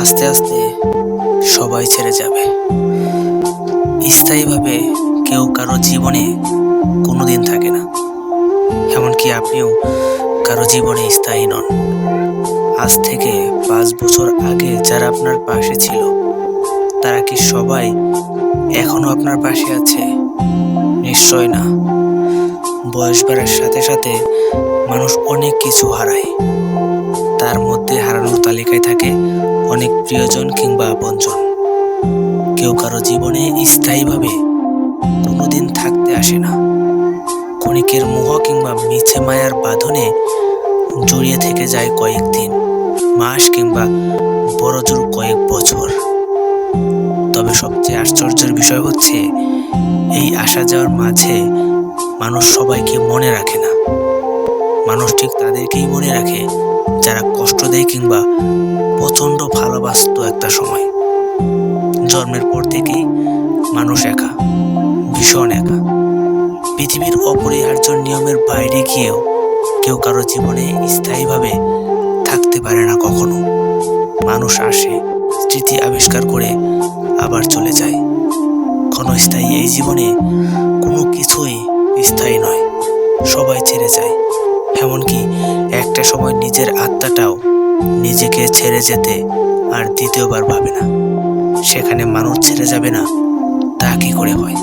আস্তে আস্তে সবাই ছেড়ে যাবে। স্থায়ীভাবে কেউ কারো জীবনে কোনোদিন থাকে না, এমনকি আপনিও কারো জীবনে স্থায়ী নন। আজ থেকে 5 বছর আগে যারা আপনার পাশে ছিল, তারা কি সবাই এখনো আপনার পাশে আছে? নিশ্চয় না। বয়স বাড়ার সাথে সাথে মানুষ অনেক কিছু হারায়। তার মধ্যে হারানোর তালিকায় থাকে অনেক প্রিয়জন কিংবা আপনজন। কেউ কারো জীবনে স্থায়ীভাবে কোনোদিন থাকতে আসে না। ক্ষণিকের মোহ কিংবা মিছে মায়ার বাঁধনে জড়িয়ে থেকে যায় কয়েকদিন, মাস কিংবা বড়জোর কয়েক বছর। তবে সবচেয়ে আশ্চর্যের বিষয় হচ্ছে, এই আসা যাওয়ার মাঝে মানুষ সবাইকে মনে রাখে না। মানুষ ঠিক তাদেরকেই মনে রাখে যারা কষ্ট দেয় কিংবা প্রচণ্ড ভালোবাসত একটা সময়। জন্মের পর থেকেই মানুষ একা, ভীষণ একা। পৃথিবীর অপরিহার্য নিয়মের বাইরে গিয়েও কেউ কারো জীবনে স্থায়ীভাবে থাকতে পারে না কখনো। মানুষ আসে, স্মৃতি আবিষ্কার করে আবার চলে যায়। ক্ষণস্থায়ী এই জীবনে কোনো কিছুই স্থায়ী নয়, সবাই ছেড়ে যায়। এমনকি একটা সময় নিজের আত্মাটাও নিজেকে ছেড়ে যেতে আর দ্বিতীয়বার ভাবে না। সেখানে মানুষ ছেড়ে যাবে না, তা কি করে হয়?